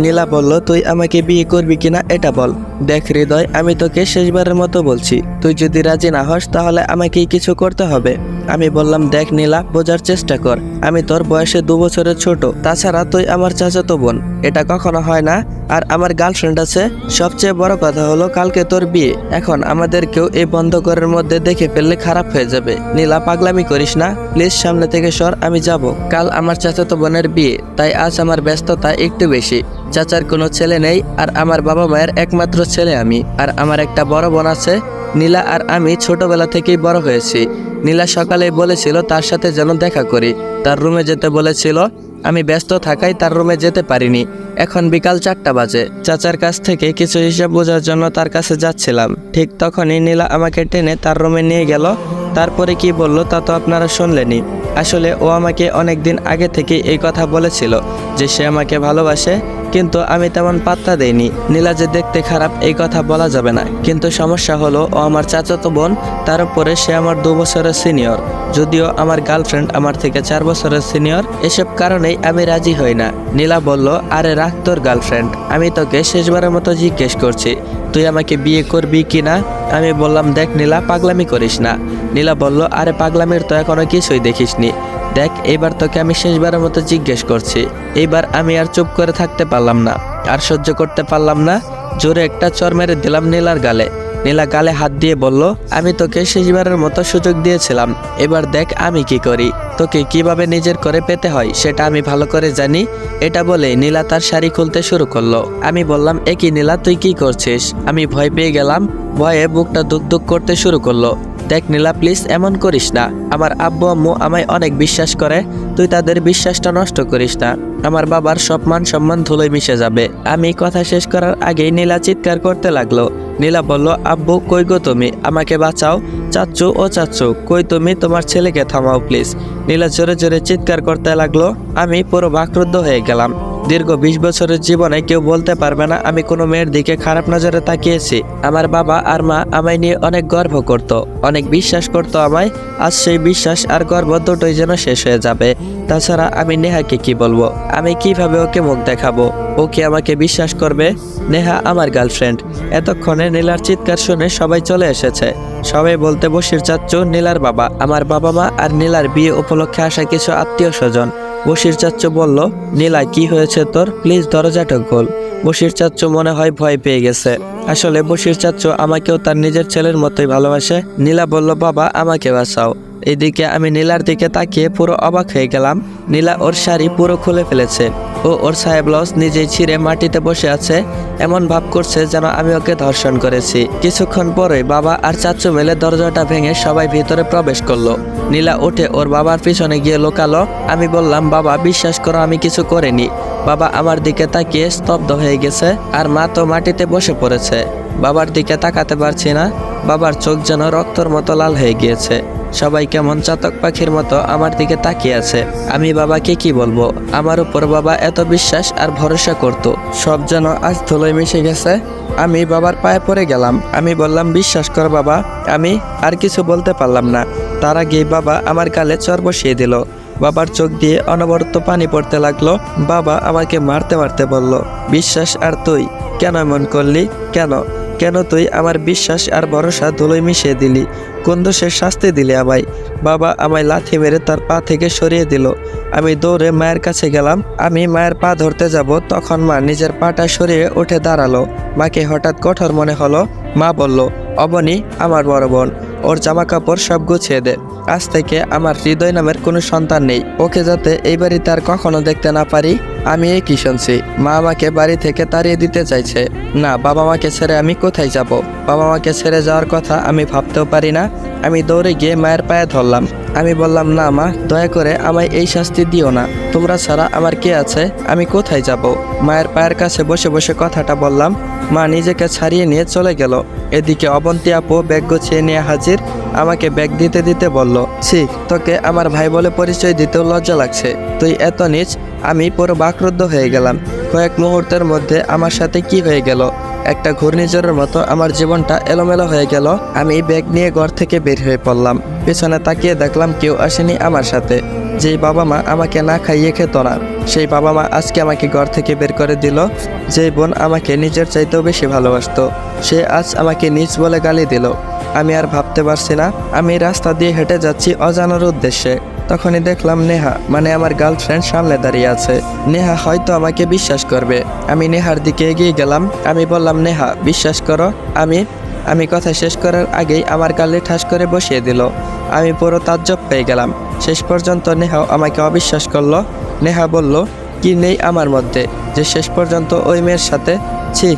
নীলা বলল, তুই আমাকে বিয়ে করবি কিনা এটা বল। দেখ হৃদয়, আমি তোকে শেষবারের মতো বলছি, তুই যদি রাজি না হস তাহলে আমাকেই কিছু করতে হবে। আমি বললাম, দেখ নীলা, বোঝার চেষ্টা কর, আমি তোর বয়সে 2 বছরের ছোট, তাছাড়া তুই আমার চাচাতো বোন, এটা কখনো হয় না। আর আমার গার্লফ্রেন্ড আছে, সবচেয়ে বড় কথা হলো কালকে তোর বিয়ে। এখন আমাদেরকেও এই বন্ধ ঘরের মধ্যে দেখে ফেললে খারাপ হয়ে যাবে। নীলা, পাগলামি করিস না প্লিজ, সামনে থেকে সর, আমি যাব। কাল আমার চাচাতো বোনের বিয়ে, তাই আজ আমার ব্যস্ততা একটু বেশি। চাচার কোনো ছেলে নেই, আর আমার বাবা মায়ের একমাত্র ছেলে আমি। আর আমার একটা বড় বোন আছে। নীলা আর আমি ছোটবেলা থেকেই বড় হয়েছি। নীলা সকালেই বলেছিল তার সাথে যেন দেখা করি, তার রুমে যেতে বলেছিল। আমি ব্যস্ত থাকায় তার রুমে যেতে পারিনি। এখন বিকাল 4টা বাজে। চাচার কাছ থেকে কিছু হিসাব বোঝার জন্য তার কাছে যাচ্ছিলাম, ঠিক তখনই নীলা আমাকে টেনে তার রুমে নিয়ে গেল। তারপরে কি বলল তা তো আপনারা শুনলেনই। আসলে ও আমাকে অনেক দিন আগে থেকে এই কথা বলেছিল যে সে আমাকে ভালোবাসে, কিন্তু আমি তেমন পাত্তা দেইনি। নীলা যে দেখতে খারাপ এই কথা বলা যাবে না, কিন্তু সমস্যা হলো ও আমার চাচাতো বোন, তার উপরে সে আমার 2 বছরের সিনিয়র। যদিও আমার গার্লফ্রেন্ড আমার থেকে 4 বছরের সিনিয়র, এসব কারণেই আমি রাজি হই না। নীলা বলল, আরে রাখ তোর গার্লফ্রেন্ড, আমি তোকে শেষবারের মতো জিজ্ঞেস করছি, তুই আমাকে বিয়ে করবি কি না? আমি বললাম, দেখ নীলা, পাগলামি করিস না। নীলা বলল, আরে পাগলামির তো এখনো কিছুই দেখিসনি, দেখ এবার তোকে আমি শেষবারের মতো জিজ্ঞেস করছি। এইবার আমি আর চুপ করে থাকতে পারলাম না, আর সহ্য করতে পারলাম না, জোরে একটা চড় মেরে দিলাম নীলার গালে। নীলা গালে হাত দিয়ে বলল, আমি তোকে শেষবারের মতো সুযোগ দিয়েছিলাম, এবার দেখ আমি কি করি, তোকে কিভাবে নিজের করে পেতে হয় সেটা আমি ভালো করে জানি। এটা বলে নীলা তার শাড়ি খুলতে শুরু করলো। আমি বললাম, এ কি নীলা, তুই কি করছিস? আমি ভয় পেয়ে গেলাম, ভয়ে বুকটা দুক দুক করতে শুরু করলো। দেখ নীলা, প্লিজ এমন করিস না, আমার আব্বু আম্মু আমায় অনেক বিশ্বাস করে, তুই তাদের বিশ্বাসটা নষ্ট করিস না, আমার বাবার সব মান সম্মান ধুলোয় মিশে যাবে। আমি কথা শেষ করার আগেই নীলা চিৎকার করতে লাগলো। নীলা বলল, আব্বু কই গো তুমি, আমাকে বাঁচাও, চাচ্চু ও চাচ্চু কই তুমি, তোমার ছেলেকে থামাও প্লিজ। নীলা জোরে জোরে চিৎকার করতে লাগলো। আমি পুরো বাকরুদ্ধ হয়ে গেলাম। দীর্ঘ 20 বছরের জীবনে কেউ বলতে পারবে না আমি কোনো মেয়ের দিকে খারাপ নজরে তাকিয়েছি। আমার বাবা আর মা আমায় নিয়ে অনেক গর্ব করত, অনেক বিশ্বাস করত আমায়। আজ সেই বিশ্বাস আর গর্ব দুটোই যেন শেষ হয়ে যাবে। তাছাড়া আমি নেহাকে কি বলবো, আমি কিভাবে ওকে মুখ দেখাবো, ও কি আমাকে বিশ্বাস করবে? নেহা আমার গার্লফ্রেন্ড। এতক্ষণে নীলার চিৎকার শুনে সবাই চলে এসেছে। সবাই বলতে বশির চাচ্চু, নীলার বাবা, আমার বাবা মা আর নীলার বিয়ে উপলক্ষে আসা কিছু আত্মীয় স্বজন। বশির চাচ্চু বলল, নীলা কি হয়েছে তোর, প্লিজ দরজাটা খোল। বশির চাচ্চু মনে হয় ভয় পেয়ে গেছে। আসলে বশির চাচ্চু আমাকেও তার নিজের ছেলের মতোই ভালোবাসে। নীলা বলল, বাবা আমাকে বাঁচাও। এইদিকে আমি নীলার দিকে তাকিয়ে পুরো অবাক হয়ে গেলাম। নীলা ওর শাড়ি পুরো খুলে ফেলেছে, ও ওর সাহেব ব্লাউজ নিজেই ছিঁড়ে মাটিতে বসে আছে, এমন ভাব করছে যেন আমি ওকে ধর্ষণ করেছি। কিছুক্ষণ পরে বাবা আর চাচ্চু মিলে দরজাটা ভেঙে সবাই ভিতরে প্রবেশ করলো। নীলা উঠে ওর বাবার পিছনে গিয়ে লুকালো। আমি বললাম, বাবা বিশ্বাস করো আমি কিছু করিনি। বাবা আমার দিকে তাকিয়ে স্তব্ধ হয়ে গেছে, আর মা তো মাটিতে বসে পড়েছে। বাবার দিকে তাকাতে পারছি না, বাবার চোখ যেন রক্তর মতো লাল হয়ে গিয়েছে। সবাই কেমন চাতক পাখির মতো আমার দিকে তাকিয়ে আছে। আমি বাবাকে কি বলবো, আমার উপর বাবা এত বিশ্বাস আর ভরসা করত, সব যেন আজ ধুলোয় মিশে গেছে। আমি বাবার পায়ে পড়ে গেলাম। আমি বললাম, বিশ্বাস কর বাবা। আমি আর কিছু বলতে পারলাম না, তার আগেই বাবা আমার গালে চড় বসিয়ে দিল। বাবার চোখ দিয়ে অনবরত পানি পড়তে লাগলো। বাবা আমাকে মারতে মারতে বলল, বিশ্বাস আর তুই কেন এমন করলি, কেন কেন তুই আমার বিশ্বাস আর ভরসা ধুলোয় মিশিয়ে দিলি, কোন দোষের শাস্তি দিলি আমায়? বাবা আমায় লাথি মেরে তার পা থেকে সরিয়ে দিল। আমি দৌড়ে মায়ের কাছে গেলাম। আমি মায়ের পা ধরতে যাব, তখন মা নিজের পাটা সরিয়ে উঠে দাঁড়ালো। মাকে হঠাৎ কঠোর মনে হলো। মা বলল, অবনী আমার বড় বোন, ওর জামা কাপড় সব গুছিয়ে দে। আজ থেকে আমার হৃদয় নামের কোনো সন্তান নেই, ওকে যাতে এই বাড়িতে আর কখনো দেখতে না পারি। আমি এই কি শুনছি, মা আমাকে বাড়ি থেকে তাড়িয়ে দিতে চাইছে। না, বাবা মাকে ছেড়ে আমি কোথায় যাব? বাবা মাকে ছেড়ে যাওয়ার কথা আমি ভাবতেও পারি না। আমি দৌড়ে গিয়ে মায়ের পায়ে ধরলাম। আমি বললাম, না মা, দয়া করে আমায় এই শাস্তি দিও না, তোমরা ছাড়া আমার কে আছে, আমি কোথায় যাব? মায়ের পায়ের কাছে বসে বসে কথাটা বললাম। মা নিজেকে ছাড়িয়ে নিয়ে চলে গেল। এদিকে অবন্তী আপু ব্যাগ গুছিয়ে নিয়ে হাজির। আমাকে ব্যাগ দিতে দিতে বলল, ছি, তোকে আমার ভাই বলে পরিচয় দিতেও লজ্জা লাগছে, তুই এত নীচ। আমি পুরো বাকরুদ্ধ হয়ে গেলাম। কয়েক মুহূর্তের মধ্যে আমার সাথে কি হয়ে গেল, একটা ঘূর্ণিঝড়ের মতো আমার জীবনটা এলোমেলো হয়ে গেল। আমি ব্যাগ নিয়ে ঘর থেকে বের হয়ে পড়লাম। পেছনে তাকিয়ে দেখলাম কেউ আসেনি আমার সাথে। যেই বাবা মা আমাকে না খাইয়ে খেত না, সেই বাবা মা আজকে আমাকে ঘর থেকে বের করে দিল। যেই বোন আমাকে নিজের চাইতেও বেশি ভালোবাসতো, সে আজ আমাকে নিজ বলে গালি দিল। আমি আর ভাবতে পারছি না। আমি রাস্তা দিয়ে হেঁটে যাচ্ছি অজানার উদ্দেশ্যে। তখনই দেখলাম নেহা, মানে আমার গার্লফ্রেন্ড, সামনে দাঁড়িয়ে আছে। নেহা হয়তো আমাকে বিশ্বাস করবে। আমি নেহার দিকে এগিয়ে গেলাম। আমি বললাম, নেহা বিশ্বাস করো। আমি কথা শেষ করার আগেই আমার গালে ঠাস করে বসিয়ে দিল। আমি পুরো তাজ্জব পেয়ে গেলাম। শেষ পর্যন্ত নেহাও আমাকে অবিশ্বাস করলো। নেহা বলল, কি নেই আমার মধ্যে যে শেষ পর্যন্ত ওই মেয়ের সাথে? ছি,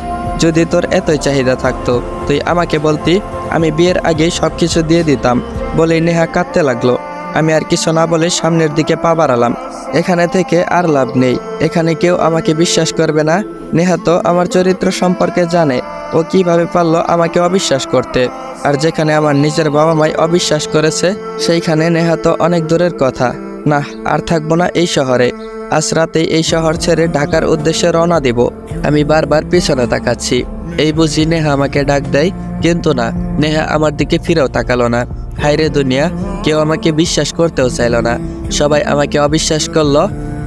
যদি তোর এতই চাহিদা থাকতো তুই আমাকে বলতি, আমি বিয়ের আগেই সব কিছু দিয়ে দিতাম। বলেই নেহা কাঁদতে লাগলো। আমি আর কিছু না বলে সামনের দিকে পা বাড়ালাম। এখানে থেকে আর লাভ নেই, এখানে কেউ আমাকে বিশ্বাস করবে না। নেহা তো আমার চরিত্র সম্পর্কে জানে। ও কিভাবে পারলো আমাকে অবিশ্বাস করতে? আর যেখানে আমার নিজের বাবা মাই অবিশ্বাস করেছে, সেইখানে নেহা তো অনেক দূরের কথা। না, আর থাকবো না এই শহরে। আজ রাতেই এই শহর ছেড়ে ঢাকার উদ্দেশ্যে রওনা দিব। আমি বারবার পিছনে তাকাচ্ছি। এই বুঝি নেহা আমাকে ডাক দেয়, কিন্তু না, নেহা আমার দিকে ফিরেও তাকালো না। হায়রে দুনিয়া, কেউ আমাকে বিশ্বাস করতেও চাইল না। সবাই আমাকে অবিশ্বাস করলো।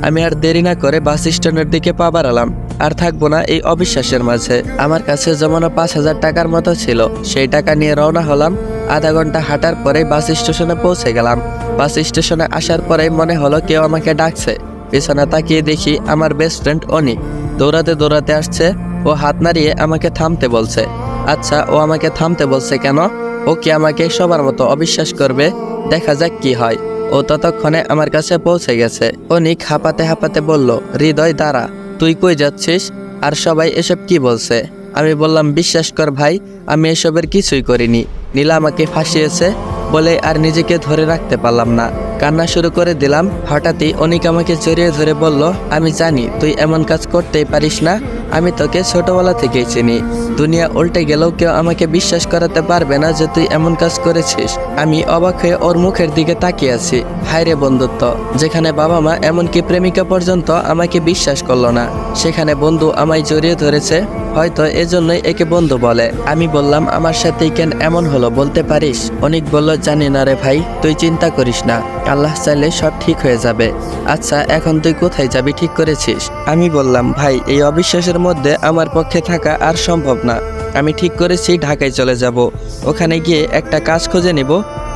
আমি আর দেরি না করে বাস স্ট্যান্ডের দিকে পা বাড়ালাম। আর থাকবো না এই অবিশ্বাসের মাঝে। আমার কাছে জমানো 5,000 টাকার মতো ছিল। সেই টাকা নিয়ে রওনা হলাম। আধা ঘন্টা হাঁটার পরে বাস স্টেশনে পৌঁছে গেলাম। বাস স্টেশনে আসার পরেই মনে হলো কেউ আমাকে ডাকছে। পিছনে তাকিয়ে দেখি আমার বেস্ট ফ্রেন্ড অনিক দৌড়াতে দৌড়াতে আসছে। ও হাত নাড়িয়ে আমাকে থামতে বলছে। আচ্ছা, ও আমাকে থামতে বলছে কেন? ও কি আমাকে সবার মতো অবিশ্বাস করবে? দেখা যাক কি হয়। ও ততক্ষণে আমার কাছে পৌঁছে গেছে। অনিক হাঁপাতে হাঁপাতে বলল, হৃদয় দাঁড়া, তুই কই যাচ্ছিস? আর সবাই এসব কি বলছে? আমি বললাম, বিশ্বাস কর ভাই, আমি এসবের কিছুই করিনি। নীলা আমাকে ফাঁসিয়েছে। বলে আর নিজেকে ধরে রাখতে পারলাম না, কান্না শুরু করে দিলাম। হঠাৎই অনিক আমাকে জড়িয়ে ধরে বলল, আমি জানি তুই এমন কাজ করতেই পারিস না। আমি তোকে ছোটবেলা থেকেই চিনি। দুনিয়া উল্টে গেলেও কেউ আমাকে বিশ্বাস করাতে পারবে না যে তুই এমন কাজ করেছিস। আমি অবাক হয়ে ওর মুখের দিকে তাকিয়ে আছি। হায়রে বন্ধুত্ব, যেখানে বাবা মা এমনকি প্রেমিকা পর্যন্ত আমাকে বিশ্বাস করলো না, সেখানে বন্ধু আমায় জড়িয়ে ধরেছে। হয়তো এজন্যই একে বন্ধু বলে। আমি বললাম, আমার সাথেই কেন এমন হলো বলতে পারিস? অনিক বলল, জানি না রে ভাই, তুই চিন্তা করিস না, আল্লাহ চাইলে সব ঠিক হয়ে যাবে। আচ্ছা, এখন তুই কোথায় যাবি ঠিক করেছিস? আমি বললাম, ভাই, এই অবিশ্বাসের মধ্যে আমার পক্ষে থাকা আর সম্ভব না। আমি ঠিক করেছি ঢাকায় চলে যাব। ওখানে গিয়ে একটা কাজ খুঁজে নিব।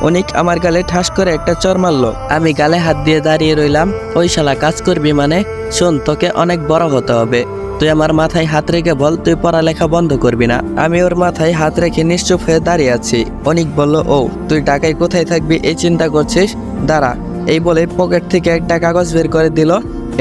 অনিক আমার গালে ঠাস করে একটা চর মারল। আমি গালে হাত দিয়ে দাঁড়িয়ে রইলাম। ওই শালা কাজ করবি মানে? শোন, তোকে অনেক বড় হতে হবে। তুই আমার মাথায় হাত রেখে বল তুই পড়ালেখা বন্ধ করবি না। আমি ওর মাথায় হাত রেখে নিশ্চুপ হয়ে দাঁড়িয়ে আছি। অনিক বলল, ও তুই ঢাকায় কোথায় থাকবি এই চিন্তা করছিস? দাঁড়া। এই বলে পকেট থেকে একটা কাগজ বের করে দিল।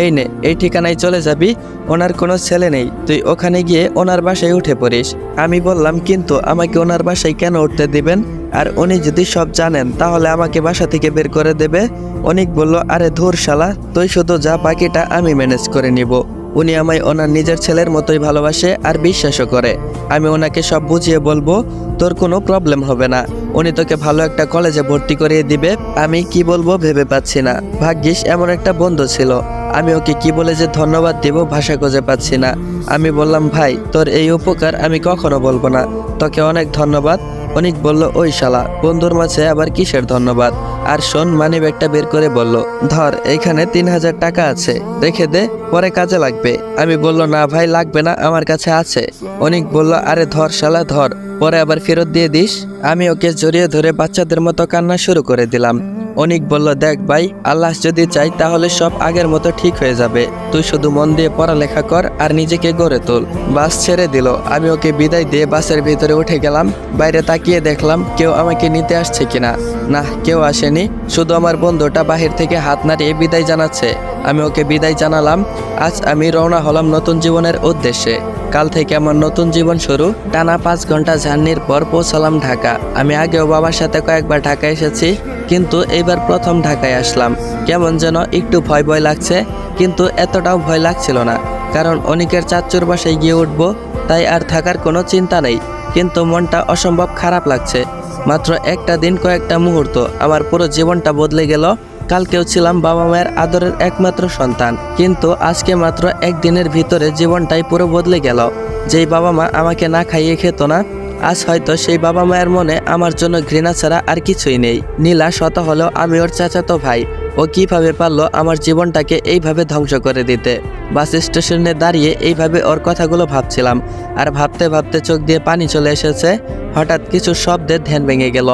এই নে, এই ঠিকানায় চলে যাবি। ওনার কোনো ছেলে নেই, তুই ওখানে গিয়ে ওনার বাসায় উঠে পড়িস। আমি বললাম, কিন্তু আমাকে ওনার বাসায় কেন উঠতে দিবেন? আর উনি যদি সব জানেন তাহলে আমাকে বাসা থেকে বের করে দেবে। অনিক বলল, আরে ধুর শালা, তুই শুধু যা, বাকিটা আমি ম্যানেজ করে নিব। উনি আমায় ওনার নিজের ছেলের মতোই ভালোবাসে আর বিশ্বাসও করে। আমি ওনাকে সব বুঝিয়ে বলবো, তোর কোনো প্রবলেম হবে না। উনি তোকে ভালো একটা কলেজে ভর্তি করিয়ে দিবে। আমি কি বলবো ভেবে পাচ্ছি না। ভাগ্যিস এমন একটা বন্ধু ছিল। আমি ওকে কি বলে যে ধন্যবাদ দিব ভাষা খুঁজে পাচ্ছি না। আমি বললাম, ভাই, তোর এই উপকার আমি কখনো বলবো না। তোকে অনেক ধন্যবাদ। অনিক বলল, ওই শালা, বন্ধুর মাঝে আবার কিসের ধন্যবাদ? আর শোন, মানি ব্যাগটা বের করে বলল, ধর, এইখানে 3,000 টাকা আছে, রেখে দে, পরে কাজে লাগবে। আমি বলল, না ভাই, লাগবে না, আমার কাছে আছে। অনিক বলল, আরে ধর শালা, ধর, পরে আবার ফেরত দিয়ে দিস। আমি ওকে জড়িয়ে ধরে বাচ্চাদের মতো কান্না শুরু করে দিলাম। অনিক বলল, দেখ ভাই, আল্লাহ যদি চাই তাহলে সব আগের মতো ঠিক হয়ে যাবে। তুই শুধু মন দিয়ে পড়ালেখা কর আর নিজেকে গড়ে তোল। বাস ছেড়ে দিল। আমি ওকে বিদায় দিয়ে বাসের ভিতরে উঠে গেলাম। বাইরে তাকিয়ে দেখলাম কেউ আমাকে নিতে আসছে কিনা। না, কেউ আসেনি। শুধু আমার বন্ধুটা বাহির থেকে হাত নাড়িয়ে বিদায় জানাচ্ছে। আমি ওকে বিদায় জানালাম। আজ আমি রওনা হলাম নতুন জীবনের উদ্দেশ্যে। কাল থেকে আমার নতুন জীবন শুরু। টানা 5 ঘন্টা জার্নির পর পৌঁছালাম ঢাকা। আমি আগেও বাবার সাথে কয়েকবার ঢাকা এসেছি, কিন্তু এইবার প্রথম ঢাকায় আসলাম। কেমন যেন একটু ভয় ভয় লাগছে, কিন্তু এতটাও ভয় লাগছিল না, কারণ অনিকের চাচ্চুর বাসায় গিয়ে উঠবো, তাই আর থাকার কোনো চিন্তা নেই। কিন্তু মনটা অসম্ভব খারাপ লাগছে। মাত্র একটা দিন, কয়েকটা মুহূর্ত, আমার পুরো জীবনটা বদলে গেল। কালকেও ছিলাম বাবা মায়ের আদরের একমাত্র সন্তান, কিন্তু আজকে মাত্র একদিনের ভিতরে জীবনটাই পুরো বদলে গেল। যেই বাবা মা আমাকে না খাইয়ে খেত না, আজ হয়তো সেই বাবা মায়ের মনে আমার জন্য ঘৃণা ছাড়া আর কিছুই নেই। নীলা শত হলেও আমি ওর চাচাতো ভাই। ও কিভাবে পারলো আমার জীবনটাকে এইভাবে ধ্বংস করে দিতে। বাস স্টেশনে দাঁড়িয়ে এইভাবে ওর কথাগুলো ভাবছিলাম, আর ভাবতে ভাবতে চোখ দিয়ে পানি চলে এসেছে। হঠাৎ কিছু শব্দে ধ্যান ভেঙে গেল।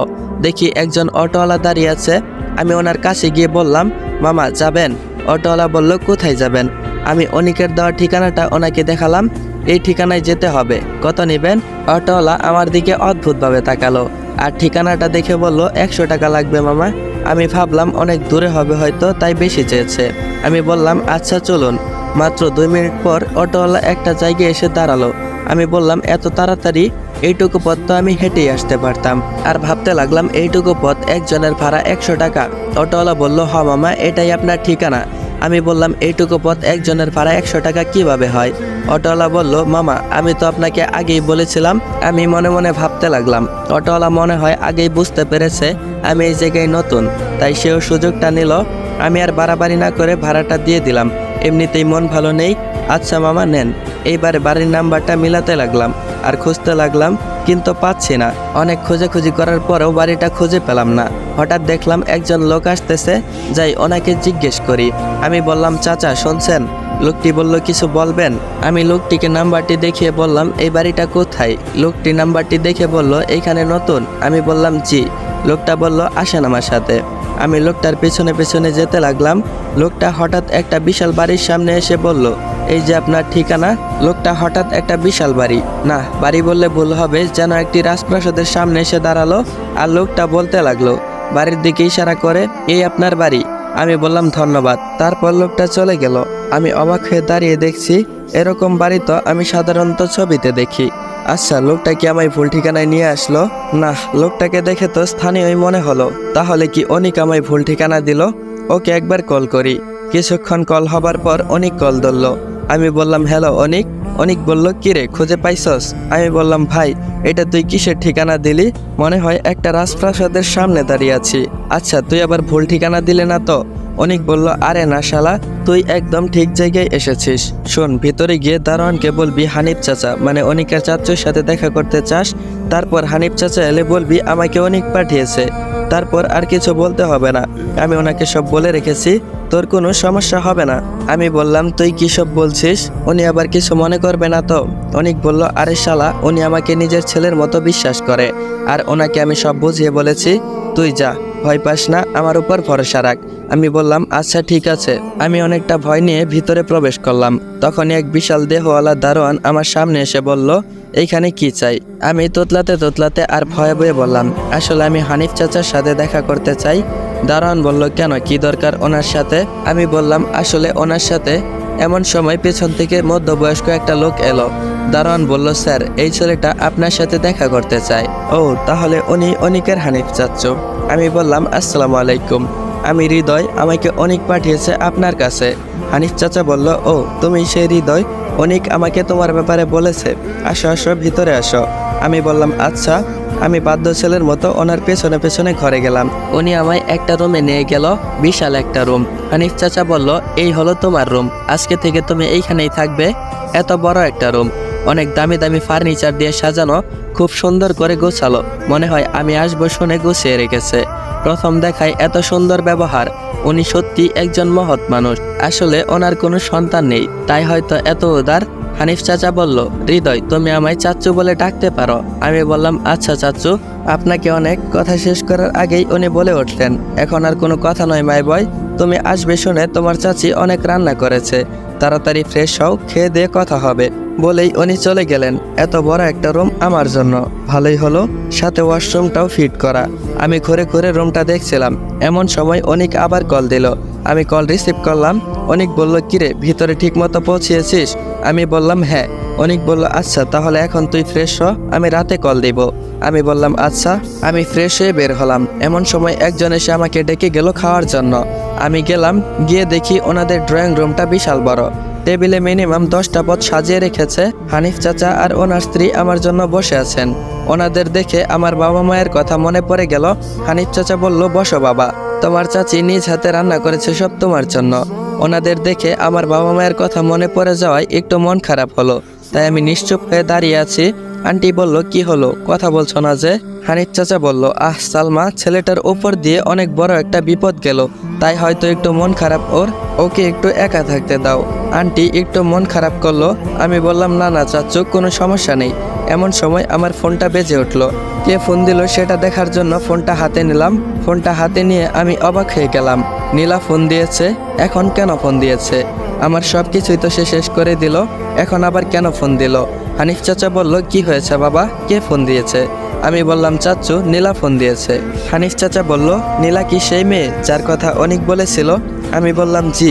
দেখি একজন অটোওয়ালা দাঁড়িয়ে আছে। আমি ওনার কাছে গিয়ে বললাম, মামা যাবেন? অটোওয়ালা বলল, কোথায় যাবেন? আমি অনিকের দেওয়া ঠিকানাটা ওনাকে দেখালাম। এই ঠিকানায় যেতে হবে, কত নেবেন? অটোওয়ালা আমার দিকে অদ্ভুতভাবে তাকালো আর ঠিকানাটা দেখে বলল, 100 টাকা লাগবে মামা। আমি ভাবলাম অনেক দূরে হবে হয়তো, তাই বেশি চেয়েছে। আমি বললাম, আচ্ছা চলুন। মাত্র 2 মিনিট পর অটোওয়ালা একটা জায়গায় এসে দাঁড়ালো। আমি বললাম, এত তাড়াতাড়ি? এইটুকু পথ তো আমি হেঁটেই আসতে পারতাম। আর ভাবতে লাগলাম এইটুকু পথ একজনের ভাড়া 100 টাকা। অটোওয়ালা বলল, হ মামা, এটাই আপনার ঠিকানা। আমি বললাম, এইটুকু পথ একজনের ভাড়া 100 টাকা কিভাবে হয়? অটোওয়ালা বলল, মামা আমি তো আপনাকে আগেই বলেছিলাম। আমি মনে মনে ভাবতে লাগলাম, অটোওয়ালা মনে হয় আগেই বুঝতে পেরেছে আমি এই জায়গায় নতুন, তাই সেও সুযোগটা নিল। আমি আর বাড়াবাড়ি না করে ভাড়াটা দিয়ে দিলাম। এমনিতেই মন ভালো নেই। আচ্ছা মামা নেন। এইবারে বাড়ির নাম্বারটা মিলাতে লাগলাম আর খুঁজতে লাগলাম, কিন্তু পাচ্ছি না। অনেক খোঁজাখুঁজি করার পরেও বাড়িটা খুঁজে পেলাম না। হঠাৎ দেখলাম একজন লোক আসতেছে, যাই ওনাকে জিজ্ঞেস করি। আমি বললাম, চাচা শুনছেন? লোকটি বলল, কিছু বলবেন? আমি লোকটিকে নাম্বারটি দেখিয়ে বললাম, এই বাড়িটা কোথায়? লোকটি নাম্বারটি দেখে বলল, এইখানে নতুন। আমি বললাম, জি। লোকটা বলল, আসেন আমার সাথে। আমি লোকটার পেছনে পেছনে যেতে লাগলাম। লোকটা হঠাৎ একটা বিশাল বাড়ির সামনে এসে বলল, এই যে আপনার ঠিকানা। লোকটা হঠাৎ একটা বিশাল বাড়ি, না বাড়ি বললে ভুল হবে, যেন একটি রাজপ্রাসাদের সামনে এসে দাঁড়ালো। আর লোকটা বলতে লাগলো, বাড়ির দিকে ইশারা করে, এই আপনার বাড়ি। আমি বললাম, ধন্যবাদ। তারপর লোকটা চলে গেল। আমি অবাক হয়ে দাঁড়িয়ে দেখছি, এরকম বাড়ি তো আমি সাধারণত ছবিতে দেখি। আচ্ছা, লোকটা কি আমায় ভুল ঠিকানায় নিয়ে আসলো? না, লোকটাকে দেখে তো স্থানীয়ই মনে হলো। তাহলে কি অনিক আমায় ভুল ঠিকানা দিল? ওকে একবার কল করি। কিছুক্ষণ কল হবার পর অনিক কল ধরল। আমি বললাম, হ্যালো অনিক। অনিক বলল, কিরে খুঁজে পাইছস? আমি বললাম, ভাই এটা তুই কিসের ঠিকানা দিলি? মনে হয় একটা রাজপ্রাসাদের সামনে দাঁড়িয়ে আছি। আচ্ছা, তুই আবার ভুল ঠিকানা দিলে না তো? অনিক বলল, আরে না শালা, তুই একদম ঠিক জায়গায় এসেছিস। শোন, ভিতরে গিয়ে দারোয়ানকে বলবি হানিফ চাচা মানে অনিকের চাচুর সাথে দেখা করতে চাস। তারপর হানিফ চাচা এলে বলবি আমাকে অনিক পাঠিয়েছে। তারপর আর কিছু বলতে হবে না, আমি ওনাকে সব বলে রেখেছি, তোর কোনো সমস্যা হবে না। আমি বললাম, তুই কি সব বলছিস? উনি আবার কিছু মনে করবে না তো? অনিক বলল, আরে শালা, উনি আমাকে নিজের ছেলের মতো বিশ্বাস করে, আর ওনাকে আমি সব বুঝিয়ে বলেছি। তুই যা, ভয় পাস না, আমার উপর ভরসা রাখ। আমি বললাম, আচ্ছা ঠিক আছে। আমি অনেকটা ভয় নিয়ে ভিতরে প্রবেশ করলাম। তখনই এক বিশাল দেহওয়ালা দারোয়ান আমার সামনে এসে বলল, এইখানে কি চাই? আমি তোতলাতে তোতলাতে আর ভয়ে ভয়ে বললাম, আসলে আমি হানিফ চাচার সাথে দেখা করতে চাই। দারোয়ান বলল, কেন, কি দরকার ওনার সাথে? আমি বললাম, আসলে ওনার সাথে। এমন সময় পেছন থেকে মধ্যবয়স্ক একটা লোক এলো। দারোয়ান বলল, স্যার এই ছেলেটা আপনার সাথে দেখা করতে চায়। ও তাহলে উনি অনিকের হানিফ চাচ্চু। আমি বললাম, আসসালামু আলাইকুম, আমি হৃদয়, আমাকে অনিক পাঠিয়েছে আপনার কাছে। হানিফ চাচা বলল, ও তুমি সেই হৃদয়, অনিক আমাকে তোমার ব্যাপারে বলেছে। আসো আসো, ভিতরে আসো। আমি বললাম, আচ্ছা। আমি বাধ্য ছেলের মতো ওনার পেছনে পেছনে ঘরে গেলাম। উনি আমায় একটা রুমে নিয়ে গেল, বিশাল একটা রুম। হানিফ চাচা বলল, এই হলো তোমার রুম, আজকে থেকে তুমি এইখানেই থাকবে। এত বড় একটা রুম, অনেক দামি দামি ফার্নিচার দিয়ে সাজানো, খুব সুন্দর করে গোছালো। মনে হয় আমি আসবো শুনে গুছিয়ে রেখেছে। প্রথম দেখায় এত সুন্দর ব্যবহার। উনি সত্যি একজন মহৎ মানুষ। আসলে ওনার কোনো সন্তান নেই, তাই হয়তো এত উদার। হানিফ চাচা বলল, হৃদয় তুমি আমায় চাচ্চু বলে ডাকতে পারো। আমি বললাম, আচ্ছা চাচ্চু। আপনাকে অনেক। কথা শেষ করার আগেই উনি বলে উঠলেন, এখন আর কোনো কথা নয় মাই বয়, তুমি আসবে শুনে তোমার চাচি অনেক রান্না করেছে, তাড়াতাড়ি ফ্রেশ হও, খেয়ে দিয়ে কথা হবে। বলেই উনি চলে গেলেন। এত বড় একটা রুম আমার জন্য, ভালোই হলো, সাথে ওয়াশরুমটাও ফিট করা। আমি ঘুরে ঘুরে রুমটা দেখছিলাম। এমন সময় অনিক আবার কল দিল। আমি কল রিসিভ করলাম। অনিক বলল, কিরে ভিতরে ঠিক মতো পৌঁছিয়েছিস? আমি বললাম, হ্যাঁ। অনিক বলল, আচ্ছা তাহলে এখন তুই ফ্রেশ হ, আমি রাতে কল দিব। আমি বললাম, আচ্ছা। আমি ফ্রেশ হয়ে বের হলাম। এমন সময় একজন এসে আমাকে ডেকে গেল খাওয়ার জন্য। আমি গেলাম, গিয়ে দেখি ওনাদের ড্রয়িং রুমটা বিশাল বড়। টেবিলে মিনিমাম 10টা পদ সাজিয়ে রেখেছে। হানিফ চাচা আর ওনার স্ত্রী আমার জন্য বসে আছেন। ওনাদের দেখে আমার বাবা মায়ের কথা মনে পড়ে গেল। হানিফ চাচা বলল, বসো বাবা, তোমার চাচি নিজ হাতে রান্না করেছে সব তোমার জন্য। ওনাদের দেখে আমার বাবা মায়ের কথা মনে পড়ে যাওয়ায় একটু মন খারাপ হলো। তাই আমি নিশ্চুপ হয়ে দাঁড়িয়ে আছি। আন্টি বলল, কি হলো, কথা বলছো না যে? হানিফ চাচা বলল, সালমা, ছেলেটার উপর দিয়ে অনেক বড় একটা বিপদ গেল, তাই হয়তো একটু মন খারাপ ওর, ওকে একটু একা থাকতে দাও। আন্টি একটু মন খারাপ করলো। আমি বললাম, না না চাচু, কোনো সমস্যা নেই। এমন সময় আমার ফোনটা বেজে উঠলো। কে ফোন দিল সেটা দেখার জন্য ফোনটা হাতে নিলাম। ফোনটা হাতে নিয়ে আমি অবাক হয়ে গেলাম। নীলা ফোন দিয়েছে। এখন কেন ফোন দিয়েছে? আমার সব কিছুই তো সে শেষ করে দিল, এখন আবার কেন ফোন দিল? হানিফ চাচা বলল, কি হয়েছে বাবা, কে ফোন দিয়েছে? আমি বললাম, চাচু, নীলা ফোন দিয়েছে। হানিফ চাচা বলল, নীলা কি সেই মেয়ে যার কথা অনেক বলেছিল? আমি বললাম, জি।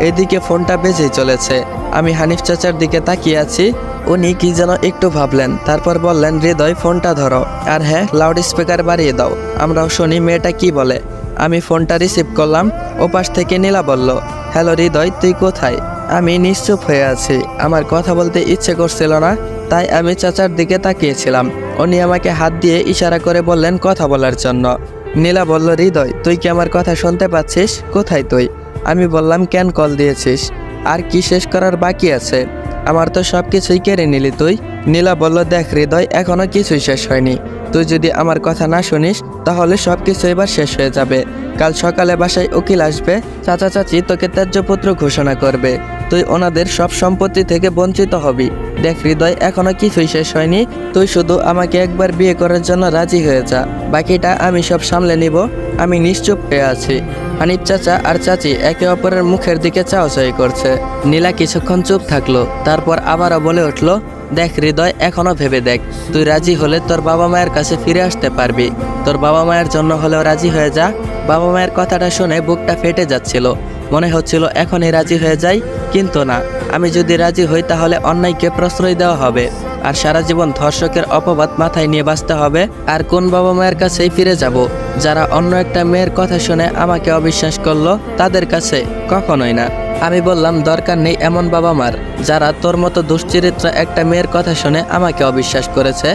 এদিকে ফোনটা বেজেই চলেছে। আমি হানিফ চাচার দিকে তাকিয়ে আছি। উনি কি যেন একটু ভাবলেন, তারপর বললেন, হৃদয়, ফোনটা ধরো, আর হ্যাঁ, লাউড স্পিকার বাড়িয়ে দাও, আমরাও শুনি মেয়েটা কি বলে। আমি ফোনটা রিসিভ করলাম। ওপাশ থেকে নীলা বলল, হ্যালো হৃদয়, তুই কোথায়? আমি নিশ্চুপ হয়ে আছি। আমার কথা বলতে ইচ্ছে করছিল না, তাই আমি চাচার দিকে তাকিয়েছিলাম। উনি আমাকে হাত দিয়ে ইশারা করে বললেন কথা বলার জন্য। নীলা বলল, হৃদয়, তুই কি আমার কথা শুনতে পাচ্ছিস? কোথায় তুই? আমি বললাম, কেন কল দিয়েছিস? আর কি শেষ করার বাকি আছে? আমার তো সব কিছুই কেড়ে নিলি তুই। নীলা বলল, দেখ হৃদয়, এখনো কিছুই শেষ হয়নি। তুই যদি আমার কথা না শুনিস তাহলে সব কিছু এবার শেষ হয়ে যাবে। কাল সকালে বাসায় উকিল আসবে, চাচা চাচি তোকে ত্যায্যপুত্র ঘোষণা করবে, তুই ওনাদের সব সম্পত্তি থেকে বঞ্চিত হবি। দেখ হৃদয়, এখনো কিছুই শেষ হয়নি। তুই শুধু আমাকে একবার বিয়ে করার জন্য রাজি হয়ে যা, বাকিটা আমি সব সামলে নিব। আমি নিশ্চুপ হয়ে আছি। হানিফ চাচা আর চাচি একে অপরের মুখের দিকে চাওয়াচাই করছে। নীলা কিছুক্ষণ চুপ থাকলো, তারপর আবারও বলে উঠল, দেখ হৃদয়, এখনো ভেবে দেখ। তুই রাজি হলে তোর বাবা মায়ের কাছে ফিরে আসতে পারবি। তোর বাবা মায়ের জন্য হলেও রাজি হয়ে যা। বাবা মায়ের কথাটা শুনে বুকটা ফেটে যাচ্ছিল। মনে হচ্ছিল এখনই রাজি হয়ে যাই, কিন্তু না। আমি যদি রাজি হই তাহলে অন্যায়কে প্রশ্রয় দেওয়া হবে, আর সারা জীবন ধর্ষকের অপবাদ মাথায় নিয়ে বাঁচতে হবে। আর কোন বাবা মায়ের কাছেই ফিরে যাব, যারা অন্য একটা মেয়ের কথা শুনে আমাকে অবিশ্বাস করলো? তাদের কাছে কখনোই না। আমি বললাম, দরকার নেই এমন বাবা মার, যারা তোর মতো দুশ্চরিত্র একটা মেয়ের কথা শুনে আমাকে অবিশ্বাস করেছে।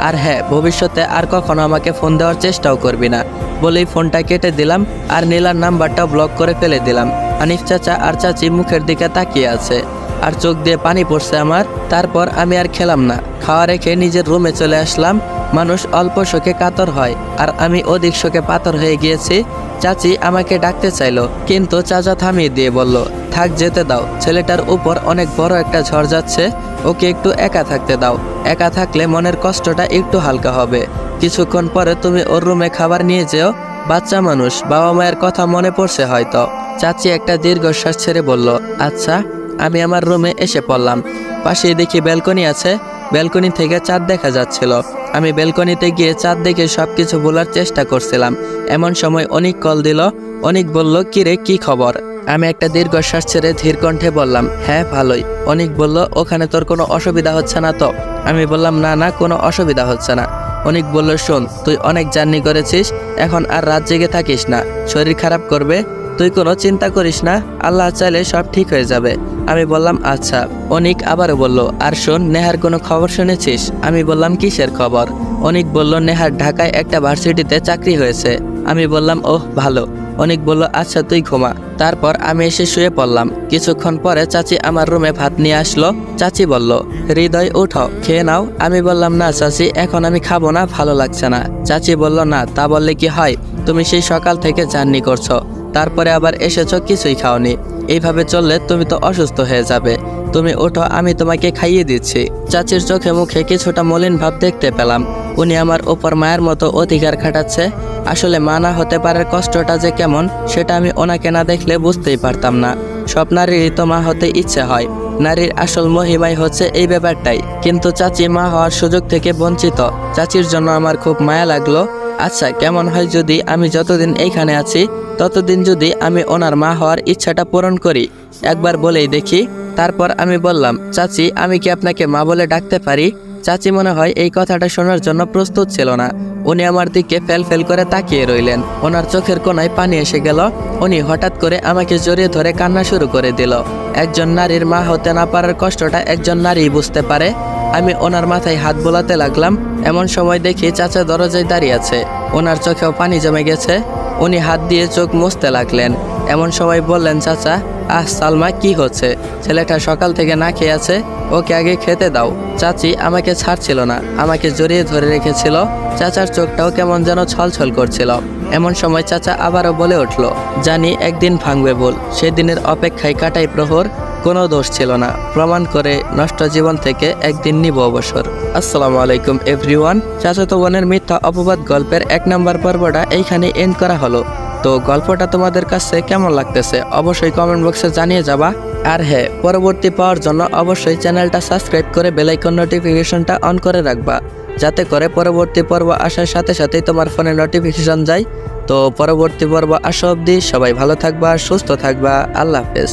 আর হ্যাঁ, ভবিষ্যতে আর কখনো আমাকে ফোন দেওয়ার চেষ্টাও করবি না। বলেই ফোনটা কেটে দিলাম আর নীলার নাম্বারটা ব্লক করে ফেলে দিলাম। হানিফ চাচা আর চাচি মুখের দিকে তাকিয়ে আছে, আর চোখ দিয়ে পানি পড়ছে আমার। তারপর আমি আর খেলাম না, খাওয়া রেখে নিজের রুমে চলে আসলাম। মানুষ অল্প শোকে কাতর হয়, আর আমি অধিক শোকে পাথর হয়ে গিয়েছি। চাচি আমাকে ডাকতে চাইলো, কিন্তু চাচা থামিয়ে দিয়ে বলল, থাক, যেতে দাও। ছেলেটার উপর অনেক বড় একটা ঝড় যাচ্ছে, ওকে একটু একা থাকতে দাও। একা থাকলে মনের কষ্টটা একটু হালকা হবে। কিছুক্ষণ পরে তুমি ওর রুমে খাবার নিয়ে যেও। বাচ্চা মানুষ, বাবা মায়ের কথা মনে পড়ছে হয়তো। চাচি একটা দীর্ঘশ্বাস ছেড়ে বলল, আচ্ছা। আমি আমার রুমে এসে পড়লাম। পাশেই দেখি ব্যালকনি আছে। ব্যালকনি থেকে চাঁদ দেখা যাচ্ছিল। আমি ব্যালকনিতে গিয়ে চাঁদ দেখে সবকিছু বলার চেষ্টা করছিলাম। এমন সময় অনেক কল দিল। অনেক বলল, কিরে, কি খবর? আমি একটা দীর্ঘশ্বাস ছেড়ে ধীর কণ্ঠে বললাম, হ্যাঁ ভালোই। অনেক বলল, ওখানে তোর কোনো অসুবিধা হচ্ছে না তো? আমি বললাম, না না, কোনো অসুবিধা হচ্ছে না। অনেক বলল, শোন, তুই অনেক জার্নি করেছিস, এখন আর রাত জেগে থাকিস না, শরীর খারাপ করবে। তুই কোনো চিন্তা করিস না, আল্লাহ চাইলে সব ঠিক হয়ে যাবে। আমি বললাম, আচ্ছা। অনিক আবারও বলল, আর শোন, নেহার কোনো খবর শুনেছিস? আমি বললাম, কিসের খবর? অনিক বলল, নেহার ঢাকায় একটা ভার্সিটিতে চাকরি হয়েছে। আমি বললাম, ওহ ভালো। অনিক বলল, আচ্ছা তুই ঘুমা। তারপর আমি এসে শুয়ে পড়লাম। কিছুক্ষণ পরে চাচি আমার রুমে ভাত নিয়ে আসলো। চাচি বলল, হৃদয়, উঠো, খেয়ে নাও। আমি বললাম, না চাচি, এখন আমি খাবো না, ভালো লাগছে না। চাচি বলল, না, তা বললে কি হয়? তুমি সেই সকাল থেকে জার্নি করছো, তারপরে আবার এসেছো, কিছুই খাওনি। এইভাবে চললে তুমি তো অসুস্থ হয়ে যাবে। তুমি ওঠো, আমি তোমাকে খাইয়ে দিচ্ছি। চাচির চোখে মুখে কিছুটা মলিন ভাব দেখতে পেলাম। উনি আমার ওপর মায়ের মতো অধিকার খাটাচ্ছে। আসলে মা না হতে পারার কষ্টটা যে কেমন, সেটা আমি ওনাকে না দেখলে বুঝতেই পারতাম না। সব নারীরই তো মা হতে ইচ্ছে হয়। নারীর আসল মহিমাই হচ্ছে এই ব্যাপারটাই। কিন্তু চাচি মা হওয়ার সুযোগ থেকে বঞ্চিত। চাচির জন্য আমার খুব মায়া লাগলো। আচ্ছা, কেমন হয় যদি আমি যতদিন এইখানে আছি ততদিন যদি আমি ওনার মা হওয়ার ইচ্ছাটা পূরণ করি? একবার বলেই দেখি। তারপর আমি বললাম, চাচি, আমি কি আপনাকে মা বলে ডাকতে পারি? চাচি মনে হয় এই কথাটা শোনার জন্য প্রস্তুত ছিল না। উনি আমার দিকে ফেল ফেল করে তাকিয়ে রইলেন। ওনার চোখের কোণায় পানি এসে গেল। উনি হঠাৎ করে আমাকে জড়িয়ে ধরে কান্না শুরু করে দিল। একজন নারীর মা হতে না পারার কষ্টটা একজন নারী বুঝতে পারে। আমি ওনার মাথায় হাত বোলাতে লাগলাম। এমন সময় দেখি চাচা দরজায় দাঁড়িয়ে আছে। ওনার চোখেও পানি জমে গেছে। উনি হাত দিয়ে চোখ মুছতে লাগলেন। এমন সময় বললেন, চাচা, সালমা, কি হচ্ছে? ছেলেটা সকাল থেকে না খেয়ে আছে, ওকে আগে খেতে দাও। চাচি আমাকে ছাড়ছিল না, আমাকে জড়িয়ে ধরে রেখেছিল। চাচার চোখটাও কেমন যেন ছলছল করছিল। এমন সময় চাচা আবারও বলে উঠল, জানি একদিন ভাঙবে ভুল, সেদিনের অপেক্ষায় কাটাই প্রহর। কোনো দোষ ছিল না, প্রমাণ করে নষ্ট জীবন থেকে একদিন নিব অবসর। আসসালামু আলাইকুম এভরিওয়ান। চাচাতো বোনের মিথ্যা অপবাদ গল্পের 1 নম্বর পর্বটা এইখানে এন্ড করা হলো। তো গল্পটা তোমাদের কাছে কেমন লাগতেছে অবশ্যই কমেন্ট বক্সে জানিয়ে যাবা। আর হ্যাঁ, পরবর্তী পাওয়ার জন্য অবশ্যই চ্যানেলটা সাবস্ক্রাইব করে বেল আইকন নোটিফিকেশনটা অন করে রাখবা, যাতে করে পরবর্তী পর্ব আসার সাথে সাথেই তোমার ফোনে নোটিফিকেশন যায়। তো পরবর্তী পর্ব আসা অবধি সবাই ভালো থাকবা, সুস্থ থাকবা। আল্লাহ হাফেজ।